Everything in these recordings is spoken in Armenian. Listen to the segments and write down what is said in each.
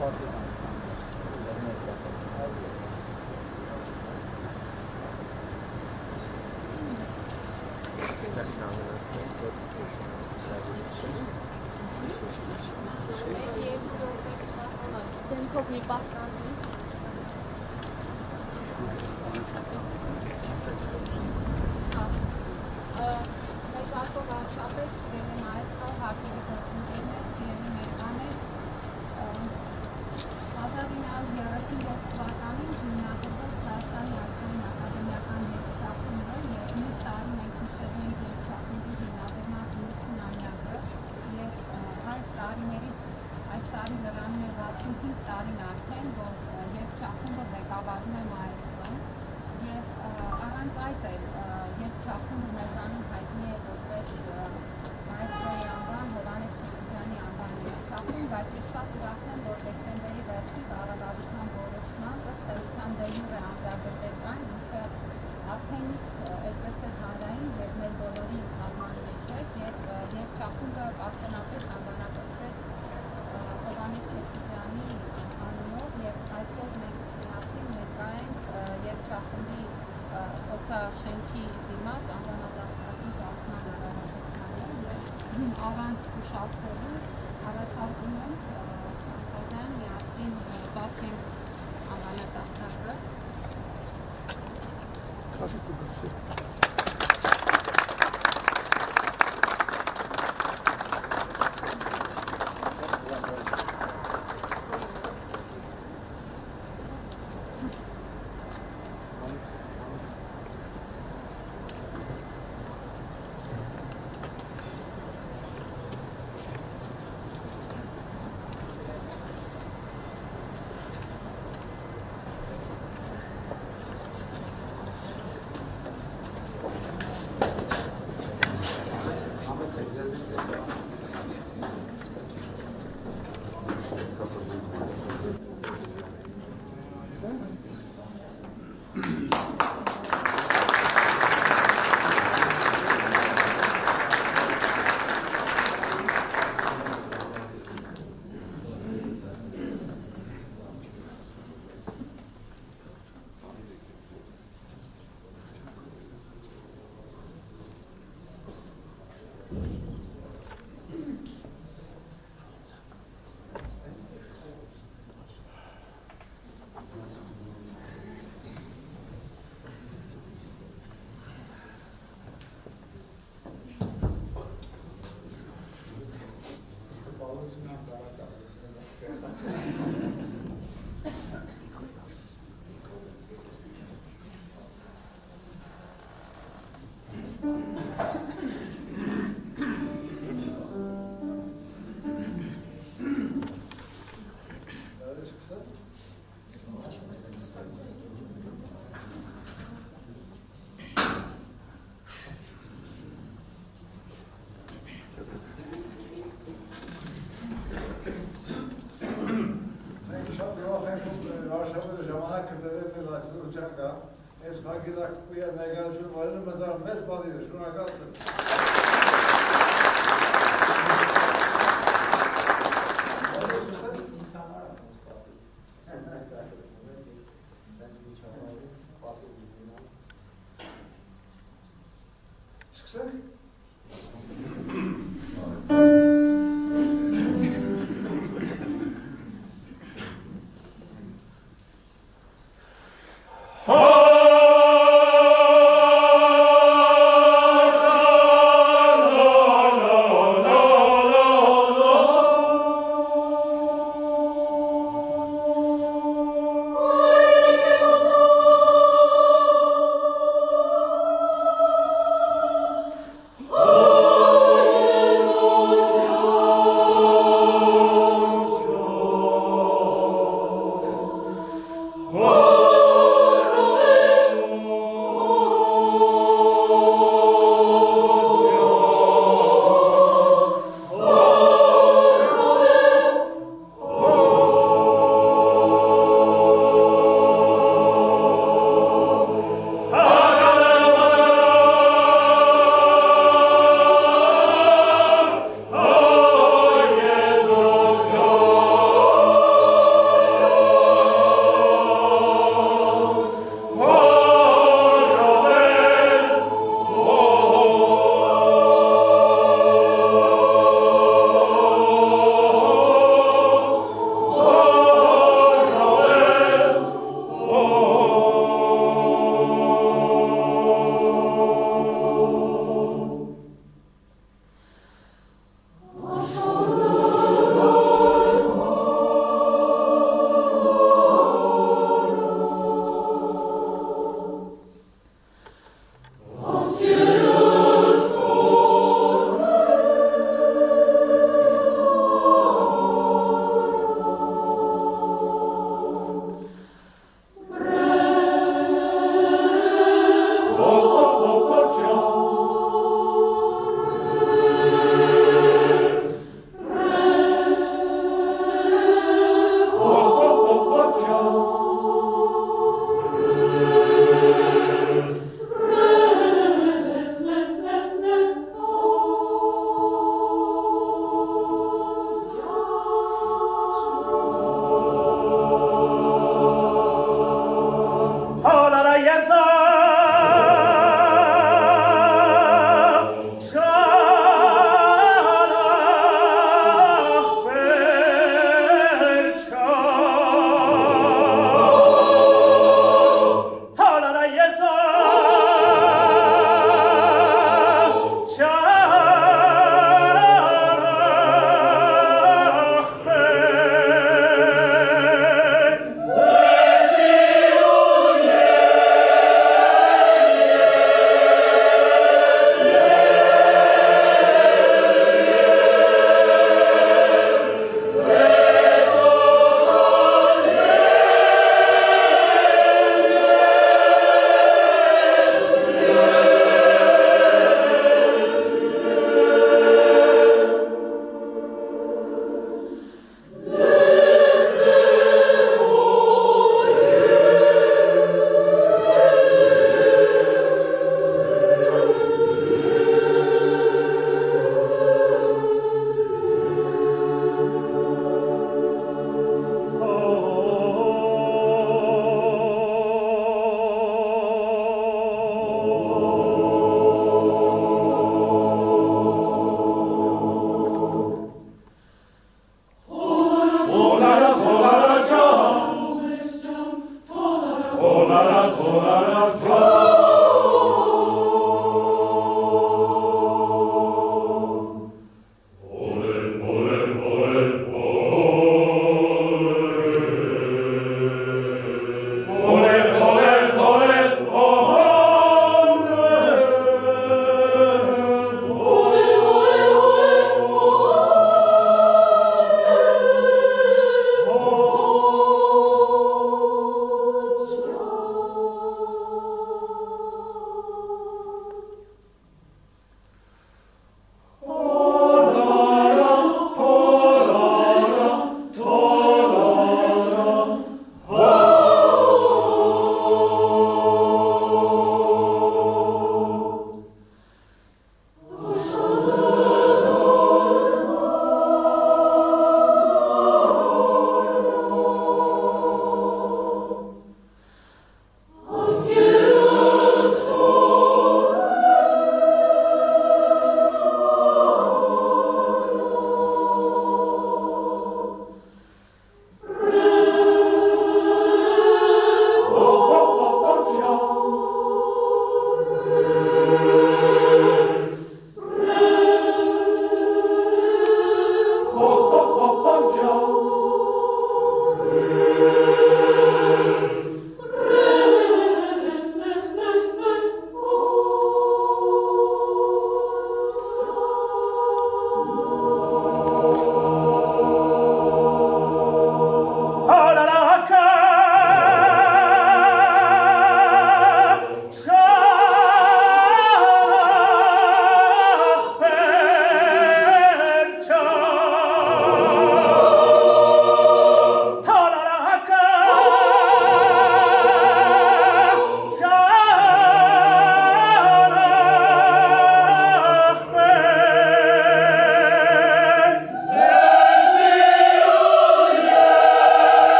Oh!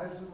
Yes.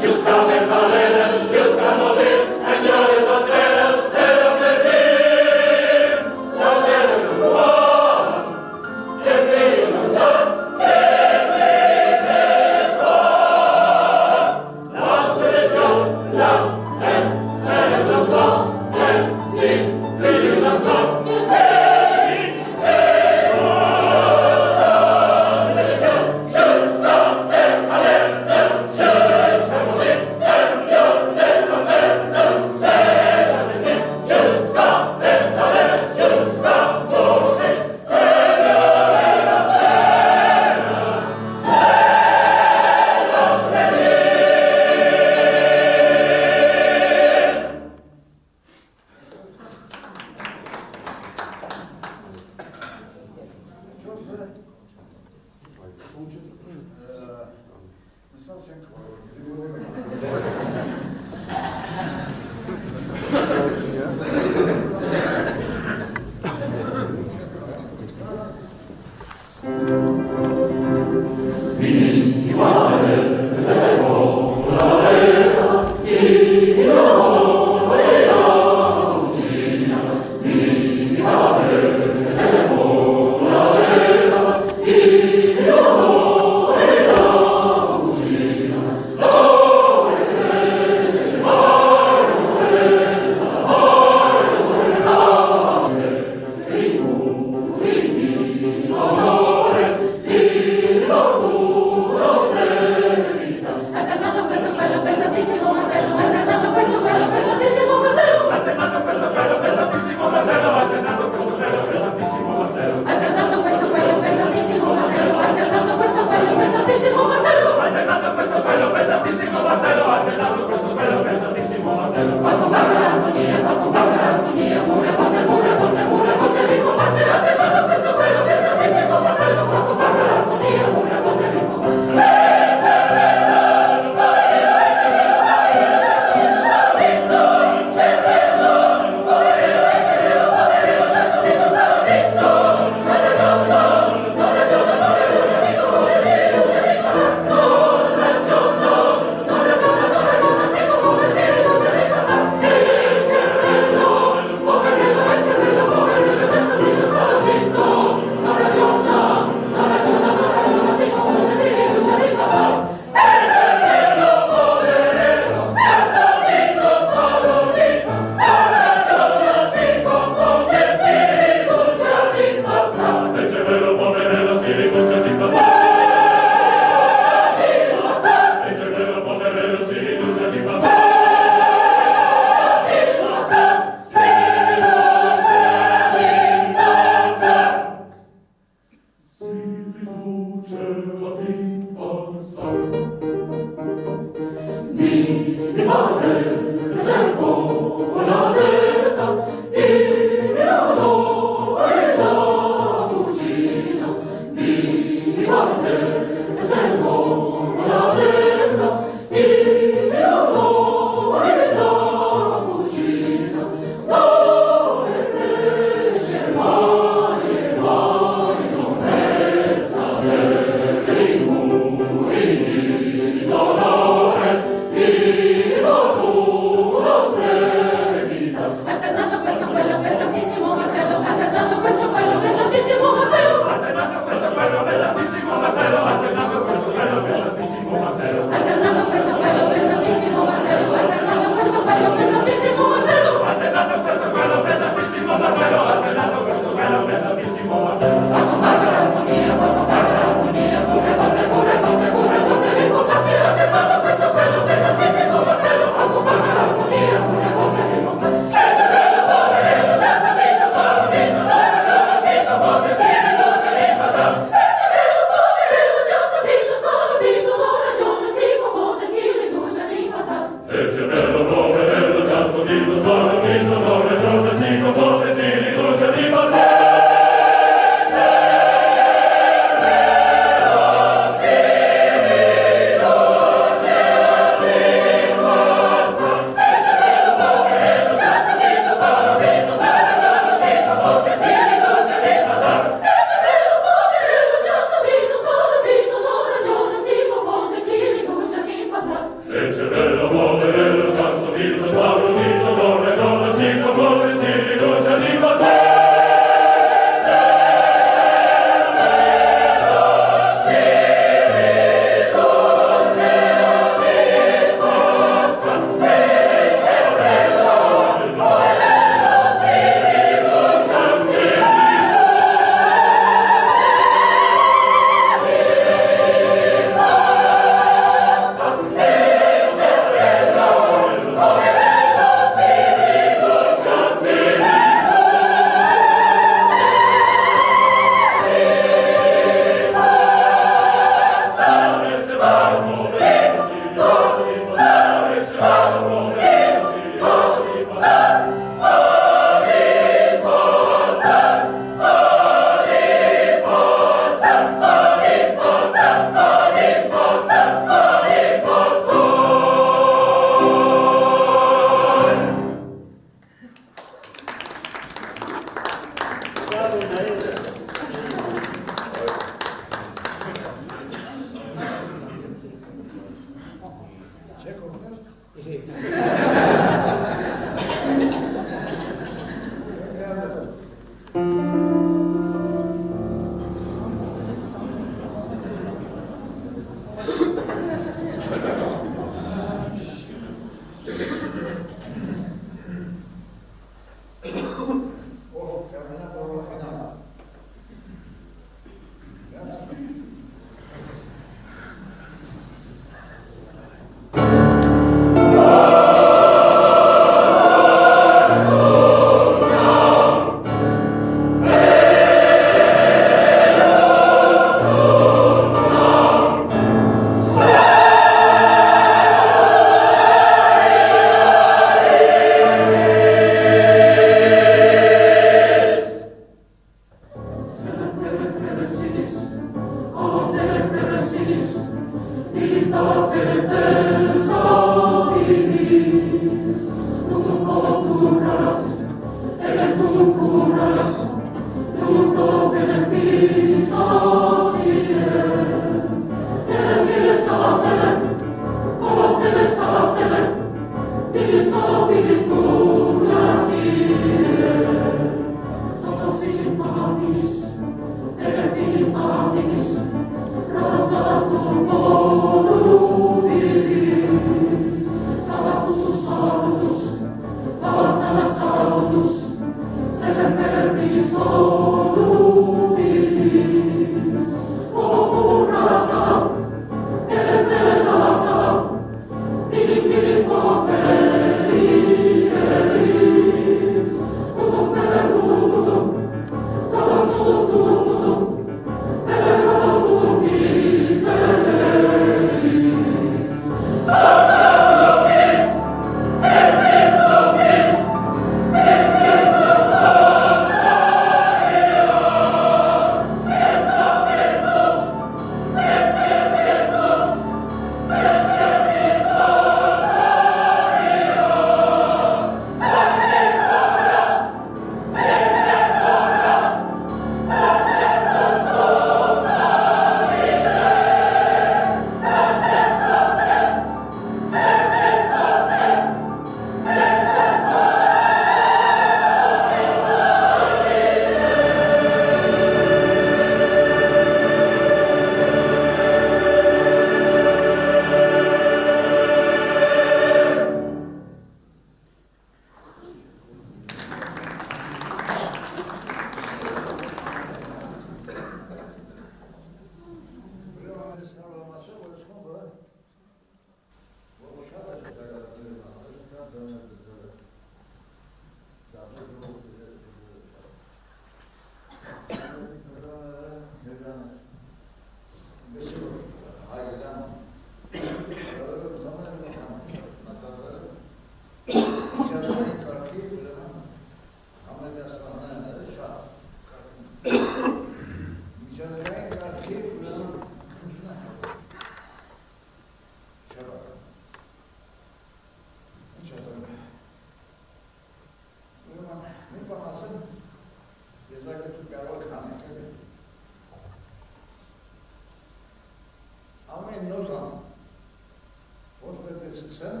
սկսեմ,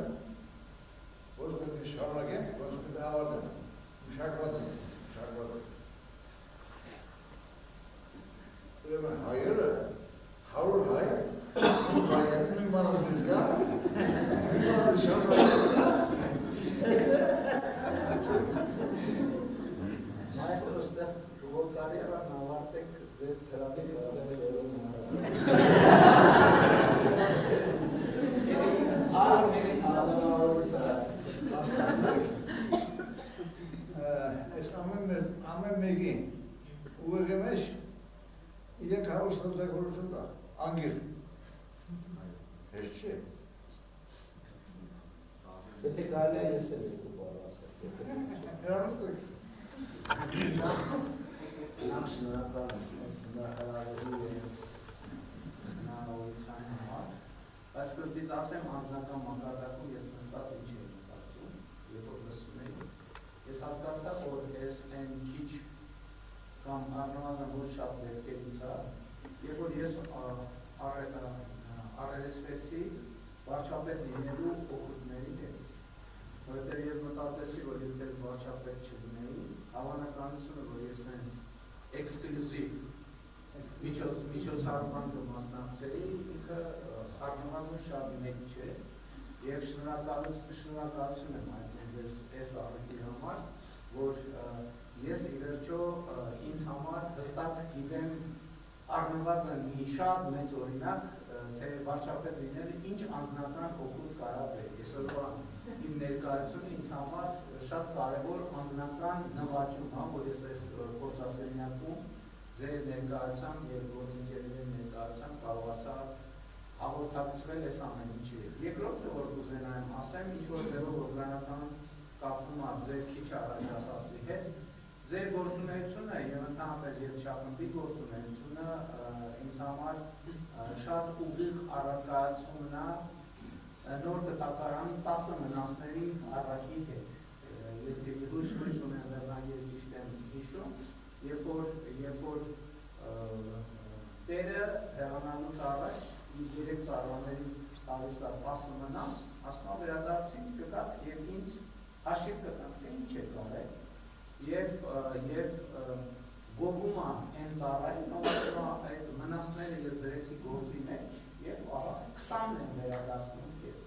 ոչ պետք է շարունակեմ, ոչ պետք է ավարտեմ, մշակված եմ, մշակված եմ։ Ուրեմն հայերը, 100 հայ, նույն բանը դες գա, նույն բանը շարունակեմ։ Maestro, usted tuvo carrera en Navartek de Serafín Այս ամեն մեկի ուղեղի մեջ իրենք հարուստ օգտագործություն կա, անգիր։ Հեշտ չէ։ Եթե կարելի է ես էլ երկու բառ ասել։ Հեռանցեք։ Նախ շնորհակալ եմ հնարավորի հնարավորության համար, բայց սկզբից ասեմ անձնական մակարդակում ես նստած ինչ եմ կարծում, երբ որ լսում էի, ես հասկացա, որ ես այն քիչ կամ առնվազն ոչ շատ դեպքերից է, երբ որ ես առերեսվեցի վարչապետ լինելու օգուտների հետ, որովհետև ես մտածեցի, որ եթե ես վարչապետ չլինեի, հավանականությունը, որ ես հենց էքսկլյուզիվ միջոցառման կմասնակցեի, ինքը առնվազն շատ մեծ չէ, եւ շնորհակալություն եմ հայտնում այս առիթի համար, որ ես ի վերջո ինձ համար հստակ գիտեմ առնվազն մի շատ մեծ օրինակ, թե վարչապետ լինելը ինչ անձնական օգուտ կարող է։ Այսօրվա իմ ներկայությունը ինձ համար շատ կարևոր անձնական նվաճում է, որ ես այս գործասենյակում ձեր ներկայությամբ եւ գործընկերների ներկայությամբ կարողացա հաղորդակցվել այս ամեն ինչի։ Երկրորդը, որ կուզենայեմ ասեմ, ինչ որ ձևով օրգանական կապվում է ձեր քիչ առաջ ասածի հետ, ձեր գործունեությունը եւ ընդհանրապես երգչախմբի գործունեությունը ինձ համար շատ ուղիղ առարկայությունն է նոր կտակարանի 10 մնացների առակի հետ։ Եթե հույս ունեմ վերնագիրը ճիշտ եմ հիշում, երբ որ տերը հեռանալուց առաջ 3 տարվաների տալիս է 10 մնաց, ասում վերադարձին կգաք եւ ինձ հաշիվ կտանք, թե ինչ է կարել եւ գովում են ծառային, այդ մնացները ես դրեցի գործի մեջ եւ ահա 20-ն են վերադարձնում ես։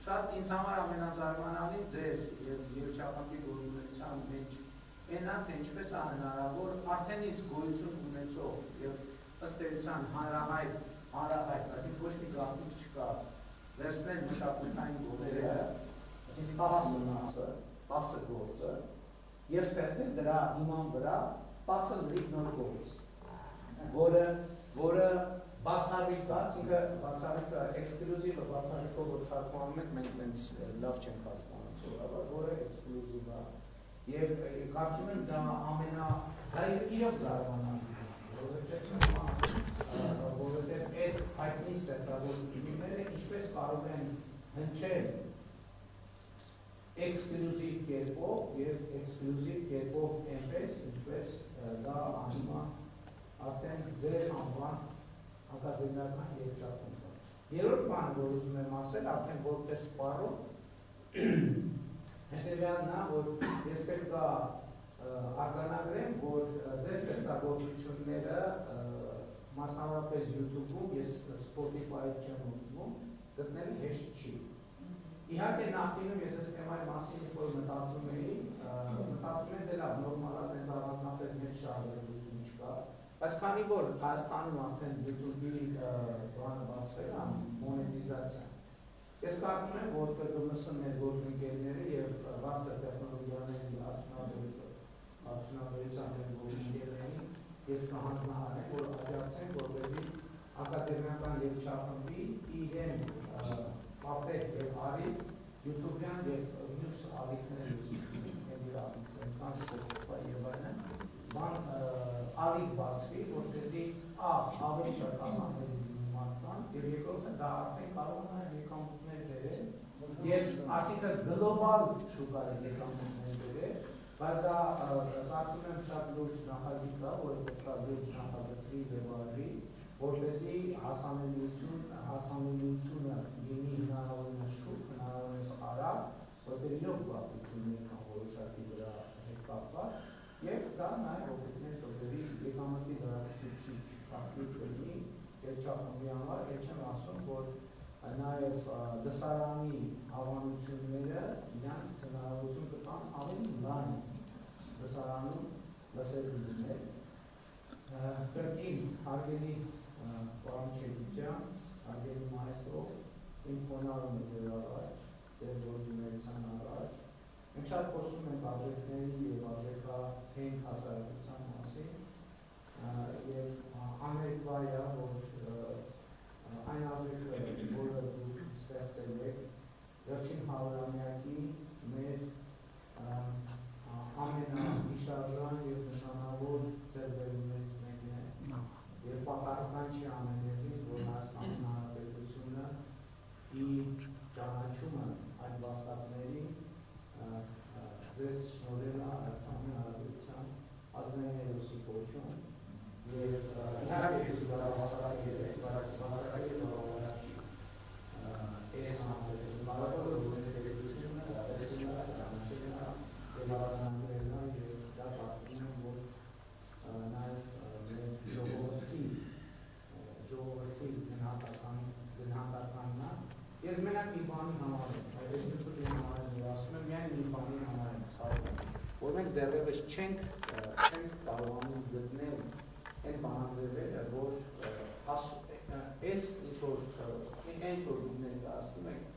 Շատ ինձ համար ամենազարմանալի ձեր եւ երգչախմբի գործունեության մեջ այնա թե ինչպես է հնարավոր արդեն իսկ գոյություն ունեցող եւ ըստ էության հանրահայտ, այսինքն ոչ մի գաղտնիք չկա, վերցնել մշակութային գործերը, այսինքն 10 գործը եւ ստեղծել դրա հիման վրա 10 լրիվ նոր գործ, որը բացառիկ է, բացառիկը էքսկլյուզիվ է, բացառիկով որ թարգմանում ենք, մենք մենք լավ չենք հասկանում, որը էքսկլյուզիվ է եւ կարծում եմ դա իրոք զարմանալի է, որովհետեւ այդ հայտնի ստեղծագործությունները ինչպես կարող են հնչել էքսկլյուզիվ կերպով եւ էքսկլյուզիվ կերպով այնպես, ինչպես դա անում է արդեն ձեր անվան ակադեմիական երգչախմբը։ Երրորդ բանը, որ ուզում եմ ասել, արդեն որպես սպառող, հետևյալն է, որ ես պետք է արձանագրեմ, որ ձեր ստեղծագործությունները մասնավորապես YouTube-ում, ես Spotify-ից չեմ ուզում, գտնելը հեշտ չի։ Իհարկե նախկինում ես այս թեմայի մասին որ մտածում էի, դե լավ նորմալ է, դեռ առանձնապես մեծ շարժություն չկա, բայց քանի որ Հայաստանում արդեն YouTube-ի բանը բացվել է, մոնետիզացիա։ Ես կարծում եմ, որ ԿԳՄՍ մեր գործընկերները եւ բարձր տեխնոլոգիաների արդյունաբերության գործընկերներին ես կհանձնարարեմ, որ աջակցեն, որպեսզի ակադեմիական երգչախմբի իրեն ապետ եւ արի YouTube-յան եւ մյուս ալիքների Spotify եւ այլն բան ալիք բացվի, որպեսզի ավելի շատ հասանելի լինի մարդկան եւ երկրորդը դա արդեն կարող է եկամուտներ բերել եւ այսինքն գլոբալ շուկայի եկամուտներ բերել, բայց դա կարծում եմ շատ լուրջ նախագիծ է, որը պետք է լուրջ նախագծի եւ արվի, որպեսզի հասանելիությունը լինի հնարավորինս շուտ, հնարավորինս խնդիրներով կապություններ կան որոշակի վրա հետ կապված, եւ դա նաեւ օգտներ կբերի եկամտի լրացուցիչ խախտի կլինի երգչախմբի համար, այդ չեմ ասում, որ նաեւ դասարանի հավանությունները իրանք հնարավորություն կտան ավելի լայն դասարանում լսել լինել։ Կրկին հարգելի պարոն Չեքիջյան, հարգելի մայստրո, իմ խոնարհումը ձեր առաջ, ձեր գործունեության առաջ։ Մենք շատ խոսում ենք արժեքների եւ արժեքահեն հասարակության մասին եւ աներկվա է, որ այն արժեքը, որը դուք ստեղծել եք, վերջին 100-ամյակի մեր ամենահիշարժան եւ նշանավոր ձեռքբերումներից մեկն է եւ պատահական չի ամենևին, որ Հայաստանի Հանրապետությունը իր ճանաչումը այդ վաստակների ձեզ շնորհել է Հայաստանի Հանրապետության ազգային հերոսի կոչում եւ իհարկե զգալի այս համարը Ես մենակ մի բանի համար եմ, այս դեպքում ասում եմ, միայն մի բանի համար եմ ցավում, որ մենք դեռևս չենք կարողանում գտնել այն բանաձևերը, որ այս ինչ-որ ներկայացնում ենք,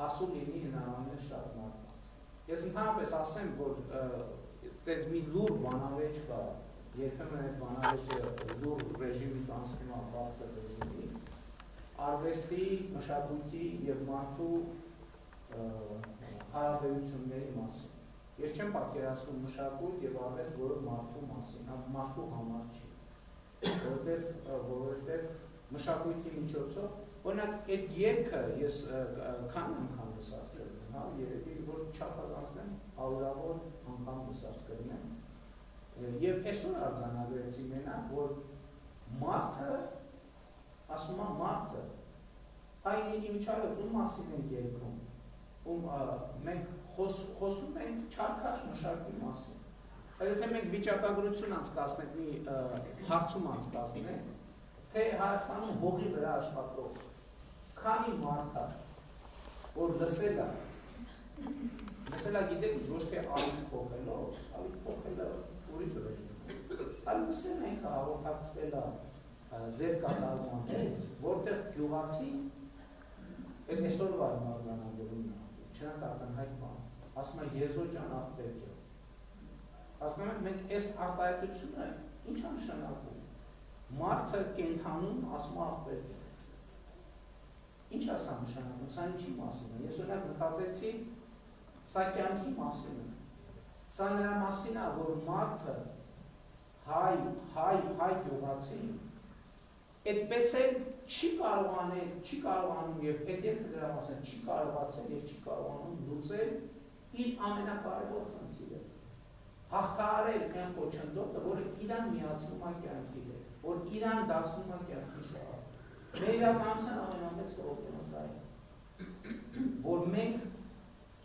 հասու լինի հնարավորինս շատ մարդկանց։ Ես ընդհանրապես ասեմ, որ այդպես մի լուր բանավեճ կա, երբեմն այդ բանավեճը լուր ռեժիմից անցնում է բարձր ռեժիմի, արվեստի, մշակույթի եւ մարդու հարաբերությունների մասին։ Ես չեմ պատկերացնում մշակույթ եւ արվեստ, որը մարդու մասին, մարդու համար չի։ Որովհետեւ մշակույթի միջոցով, օրինակ, այդ երգը ես քանի անգամ լսած կրնեմ, հա, երևի որ չափազանցնեմ, հարյուրավոր անգամ լսած կրնեմ։ Եվ այսօր արձանագրեցի մենակ, որ մարդը ասում է մարդը, այն իմիջայլոցում մասին ենք երկում, մենք խոսում ենք չարքաշ մշակի մասին։ Այդ եթե մենք վիճակագրություն անցկացնենք, մի հարցում անցկացնենք, թե Հայաստանում հողի վրա աշխատող քանի մարդ է, որ լսել է գիտեք, ոչ թե ալիք փոխելով, ալիք փոխելը ուրիշ ռեժիմ, այլ լսել ենք հաղորդակցվել է ձեր կատարման հետ, որտեղ գյուղացի այդ այսօրվա արձանագրումն է, չնայած ակնհայտ բան, ասում է Եզո ջան, ախպեր ջան։ Հասկանում եք, մենք այս արտահայտությունը ինչ է նշանակում։ Մարդը կենդանում ասում է ախպեր ջան։ Ինչ է սա նշանակում, սա ինչի մասին է։ Ես օրինակ մտածեցի, սա կյանքի մասին է։ Սա նրա մասին է, որ մարդը հայ գյուղացի այդպես էլ չի կարողանում եւ պետք է դրա մասին չի կարողացել եւ չի կարողանում լուծել իր ամենակարևոր խնդիրը։ Հաղթահարել այն խոչընդոտը, որը իրան միացնում է կյանքի հետ, որ իրան դարձնում է կյանքի շահը։ Մեր իրականության ամենամեծ խորհուրդը որ մենք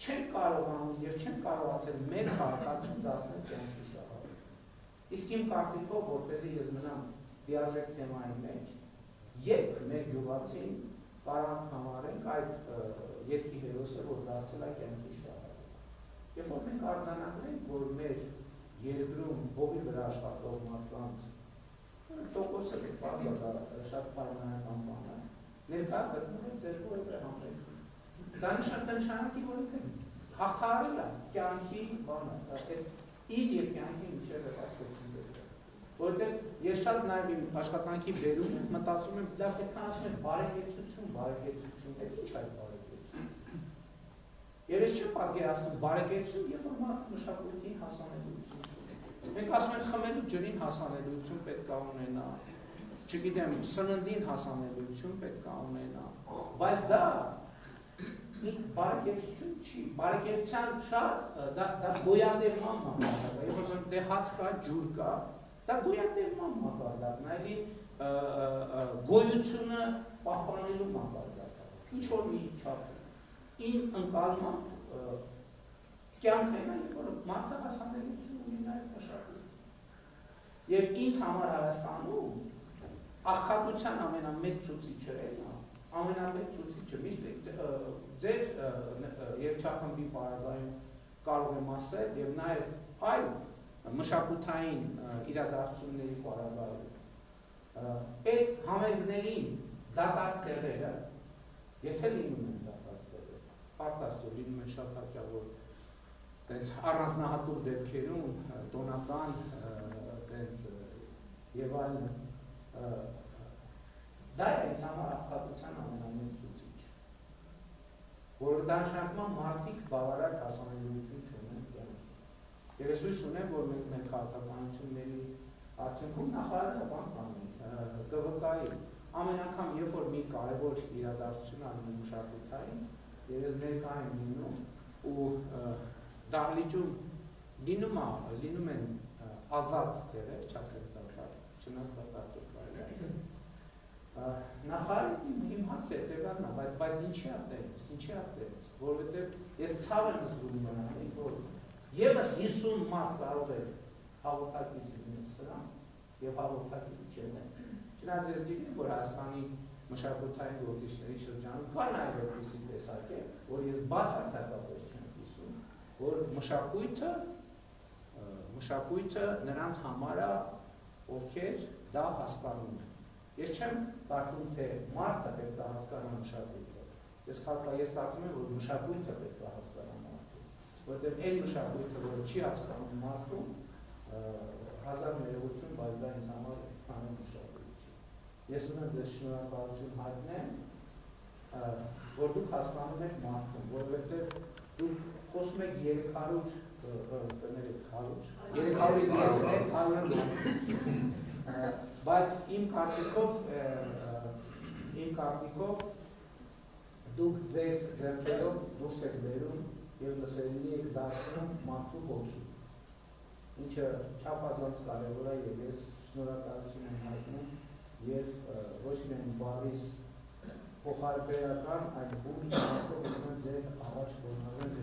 չենք կարողանում եւ չենք կարողացել մեր հաղթացում դարձնել կյանքի շահը։ Իսկ իմ կարծիքով, որպեսզի ես մնամ լիարժեք թեմայի մեջ, երբ մեր գյուղացին կարանք համարենք այդ երգի հերոսը, որ դարձել է կյանքի շահը։ Երբ որ մենք արձանագրենք, որ մեր երկրում հողի վրա աշխատող մարդկանց տոկոսը շատ պայմանական բան է, ներկա գտնում ենք ձեր որևէ համերգում։ Դա նշանակի, որ հաղթահարել է կյանքի բանը, իր եւ կյանքի միջև հասկացությունները։ Որովհետեւ ես շատ նաեւ իմ աշխատանքի բերում մտածում եմ, դա պետք է ասում եմ բարեկեցություն, այդ ինչ է բարեկեցություն։ Եվ ես չեմ պատկերացնում բարեկեցություն, երբ որ մարդը մշակույթին հասանելիություն ունի։ Մենք ասում ենք խմելու ջրին հասանելիություն պետք է ունենա, չգիտեմ, սննդին հասանելիություն պետք է ունենա, բայց դա բարեկեցություն չի, բարեկեցության շատ, դա գոյատևման մակարդակ է, եւ ասում դե հաց կա, ջուր կա, դա գոյատևման մակարդակն է, այլ գոյությունը պահպանելու մակարդակ է, ինչ որ մի չափ։ Իմ ընկալմամբ կյանք է, որ մարդը հասանելիություն ունի նաև մշակույթ։ Եվ ինձ համար Հայաստանում աղքատության ամենամեծ ցուցիչը է, ամենամեծ ցուցիչը միշտ ձեր երգչախմբի պարագայում կարող եմ ասել եւ նաեւ այլ մշակութային իրադարձությունների պարագայում այդ համերգներին դատարկ տեղերը, եթե լինում են դատարկ տեղեր, պարտաստո լինում են շատ հաճախ այդպես առանձնահատուկ դեպքերում տոնական այդպես եւ այլն դա է ինձ համար աղքատության ամենամեծ ցուցիչը, որ դա նշանակում է մարդիկ բավարար հասանելիություն չունեն կյանքի։ Եվ ես հույս ունեմ, որ մենք մեր քաղաքականությունների արդյունքում նախարարը բան կանի, ԿՎԿ-ի ամեն անգամ երբ որ մի կարևոր իրադարձություն անում մշակութային, եւ ես ներկա եմ լինում ու դահլիճում լինում են ազատ տեղեր, չասեմ դատարկ, չնայած դատարկ նախարարը իմ հարցը հետևյալն է, բայց ինչի է այդտեղից, որովհետև ես ցավ եմ զգում նրանից, որ եւս 50 մարդ կարող է հաղորդակից լինել սրան եւ հաղորդակից չեն։ Չնայած ես գիտեմ, որ Հայաստանի մշակութային գործիչների շրջանում կա նաեւ այդպիսի տեսակ է, որ ես բացարձակապես չեմ հիշում, որ մշակույթը նրանց համար է, ովքեր դա հասկանում են։ Ես չեմ կարծում, թե մարդը պետք է հասկանա մշակույթը։ Ես կարծում եմ, որ մշակույթը պետք է հասկանա մարդուն, որտեղ այն մշակույթը, որը չի հասկանում մարդուն, հազար ներողություն, բայց դա ինձ համար քանի մշակույթ չի։ Ես ունեմ ձեզ շնորհակալություն հայտնեմ, որ դուք հասկանում եք մարդուն, որովհետև դուք խոսում եք 300 բայց իմ կարծիքով դուք ձեր ձեռքերով դուրս եք բերում եւ լսելի եք դարձնում մարդու հոգի, ինչը չափազանց կարևոր է եւ ես շնորհակալություն եմ հայտնում եւ ոչ միայն բարիս փոխարբերական, այլ բուն մասով ուզում ձեր առաջ կողմարել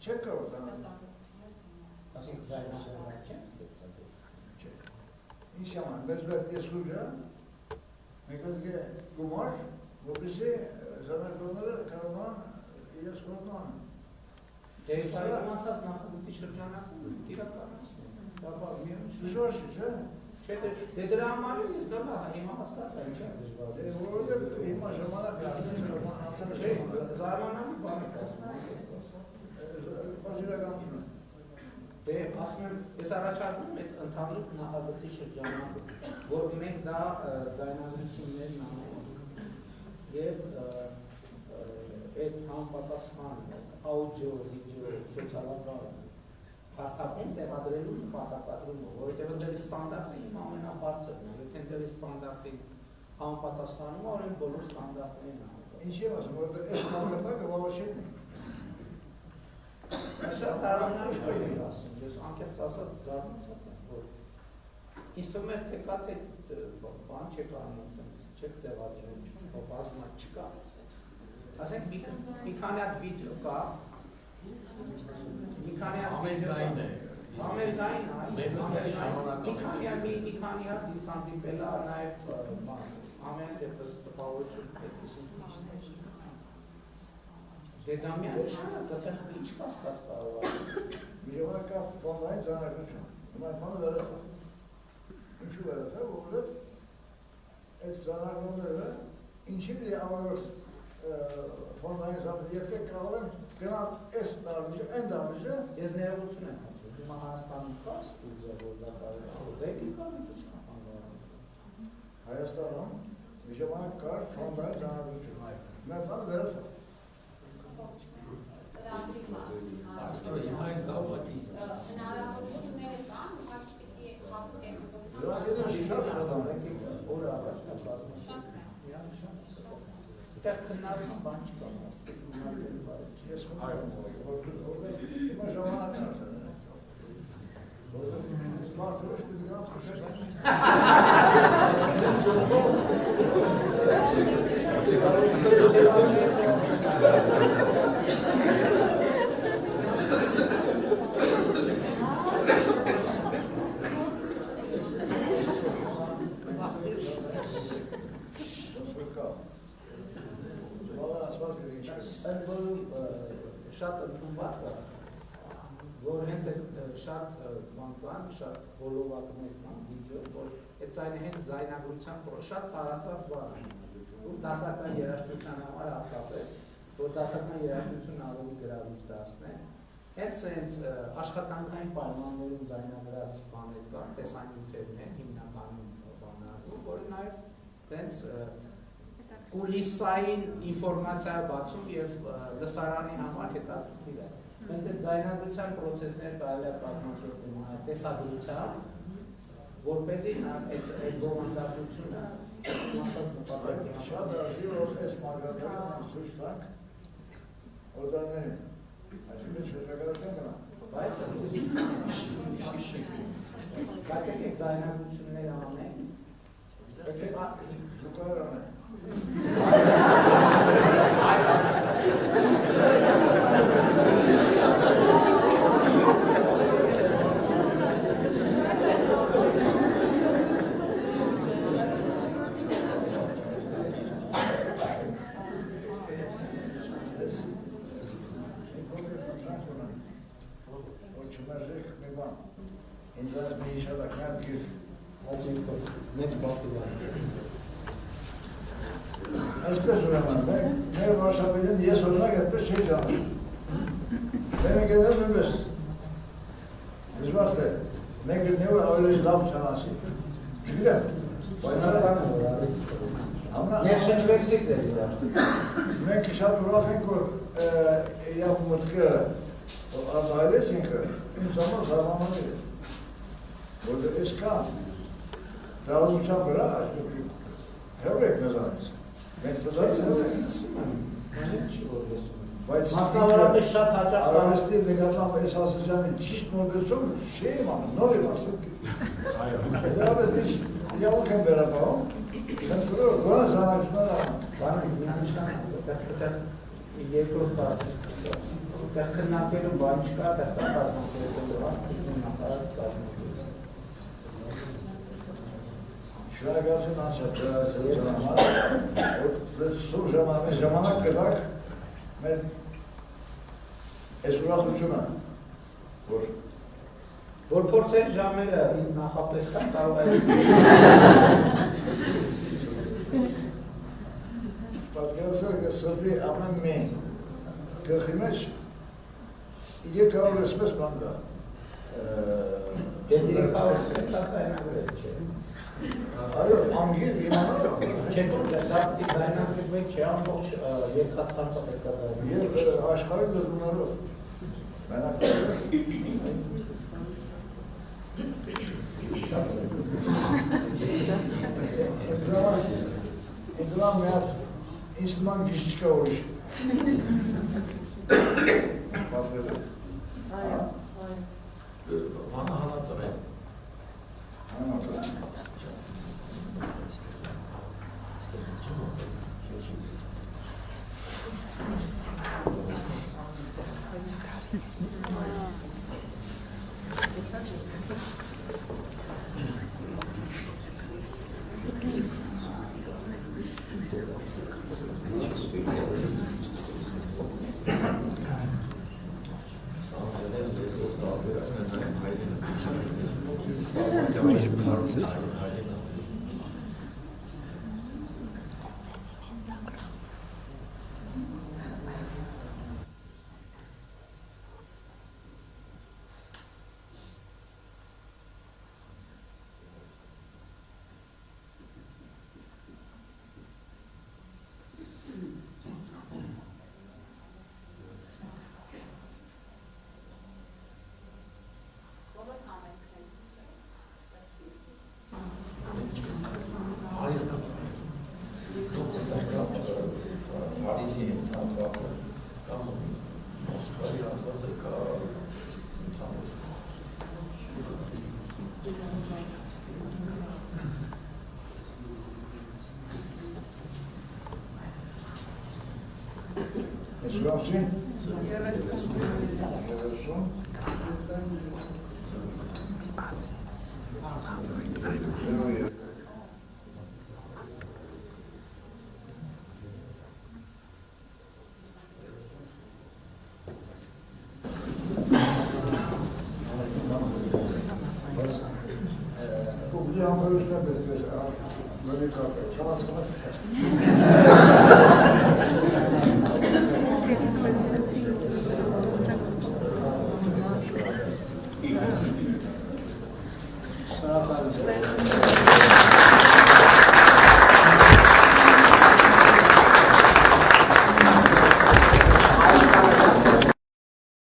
Չեք կարող ինչ աման, մեզ պետք է սուրջա, մենք պետք է գումար, որպեսզի զարմակողները կարողան իրենց կողմանը։ Դե այս այդում ասած նախագծի շրջանակում իրականացնում։ Շուշ, չէ՞։ Չէ, դրա համար ես դեռ հիմա հասկացա ինչ է դժվար։ Որովհետև հիմա ժամանակ է, չէ, զարմանալի բան է ասում։ Դե ասում եմ, ես առաջարկում եմ ընդհանուր նախագծի շրջանում, որ մենք դա ձայնագրություններն անենք եւ այդ համապատասխան աուդիո, վիդեո, սոցիալական հարթակում տեղադրելու նպատակադրումը, որովհետեւ ընդդեմ ստանդարտը իմ ամենաբարձրն է, եթե ընդդեմ ստանդարտին համապատասխանում է, ուրեմն բոլոր ստանդարտներն են։ Ինչի՞ ասում, որովհետեւ այս համապատասխանը բավարարին է։ Շատ տարօրինակ է ասում, ես անկեղծ ասած զարմացած եմ, որ ինձ թվում էր թե կա թե բան չեք անում, չեք տեղադրել, բազմա չկա։ Ասենք մի քանի հատ վիդեո կա, մի քանի հատ վիդեո կա, ամերիկային մի քանի հատ ինձ հանդիպել է նաև ամեն դեպս տպավորություն պետք է Դեդամյանը դատել ինչ կասկած կարող է։ Մի ժամանակ կա ֆոնդային ձայնագրություն։ Հիմա ֆոնդը վերացավ։ Ինչու վերացավ, որովհետև այդ ձայնագրումները ինչի պիտի ավելորդ ֆոնդային զամբրի ետք կարող են գնալ այս դարվիճը, այն դարվիճը։ Ես ներողություն եմ խնդրում, հիմա Հայաստանում կա ստուդիա, որ դա կարող է, դեպի կամ ինչ կապանվարում։ Հայաստանում մի ժամանակ կար ֆոնդային ձայնագրություն։ Հիմա ֆոնդը վերացավ։ Հնարավորությունները կան, ուղղակի պիտի խախտեն։ Օրը առաջ նա բազմաշատ դեռ քննարկման բան չկա, քննարկելու բան չի։ Ես խնդրում եմ, հիմա ժամանակն է արդեն։ Մարդը ոչ պիտի գնաց շատ ընդունված է, որ հենց շատ բան կան, շատ հոլովակներ կան, վիդեո, որ այդ ձայնը հենց ձայնագրության շատ տարածված բան է, որ դասական երաժշտության համար հատկապես, որ դասական երաժշտությունն ավելի գրավիչ դարձնեն, հենց աշխատանքային պայմաններում ձայնագրած բաներ կան, տեսանյութերն են, հիմնականում բանալու, որը նաև հենց կուլիսային ինֆորմացիա բացում եւ լսարանի համար հետաքրքիր է։ Հենց այդ ձայնագրության process-ները կարելի է կազմակերպել տեսագրությամբ, որպեսզի այդ բովանդակությունը մասած նպատակի համար։ Շատ արժի որ այս մարգարեթը ցույց տանք օրդաներին, այսինքն շրջագայության գնա։ Բայց եկեք ձայնագրություններ անենք, եկեք զուգահեռ անենք։ Մեծ բախտիվանից է։ Այսպես ուրեմն, մեր վարշապետին ես օրինակ այդպես չի ճանաչում։ Մենք գետել նույնպես դժվար է, մենք գտնելու ավելի լավ ճանաչի։ Չգիտեմ, ներշնչվեցիք ձեր իրար։ մենք շատ ուրախ ենք, որ իրավ մտքերը արտահայտեց ինքը, ինձ համար զարմանալի է, որտեղ այս կան դարաշրջան վրա հեռու եք մեզանից։ Մենք դժվար բայց մասնավորապես շատ հաճախ արվեստի նկատմամբ այս ասացյալի ճիշտ մոտեցում չի իմանում, նոր եմ ասել։ Դրապես իրավունք են վերապահում, խնդրում գոնե զանաղություններ անում։ բանը միանշան է, այդտեղ երկրորդ տարածք այդտեղ քննարկելու բան չկա, այդտեղ կազմակերպելու բան, նախարար կազմակերպելու։ Շնորհակալություն անցած ժամանակ կտակ մեր այս ուրախությունը, որ փորձեր ժամերը ինձ նախապես կան, կարող է պատկերացրեք սրբի ամեն մի գլխի մեջ իրեք կարող էսպես բան կա։ Դեպի կարող է կացայնագրել, չէ։ Այո, անգիր իմանալ է։ Չէ, դա դիզայնագրվել չէ, ամբողջ երկաթանցը պետք է դառնա։ Եվ աշխարհի լեզուներով։ Մենակ Իդրամ մի հատ ինձ նման գիշ չկա ուրիշ։ Պատրել է։ Հանա հանածր է։ Հանածր է։ Փարիզի հենց հատվածը կամ Մոսկվայի հատվածը կա ընդհանուր։ Սրասին։ Çok güzel anlarız ne böyle. Böyle kalkar. Çalas kalası kalır.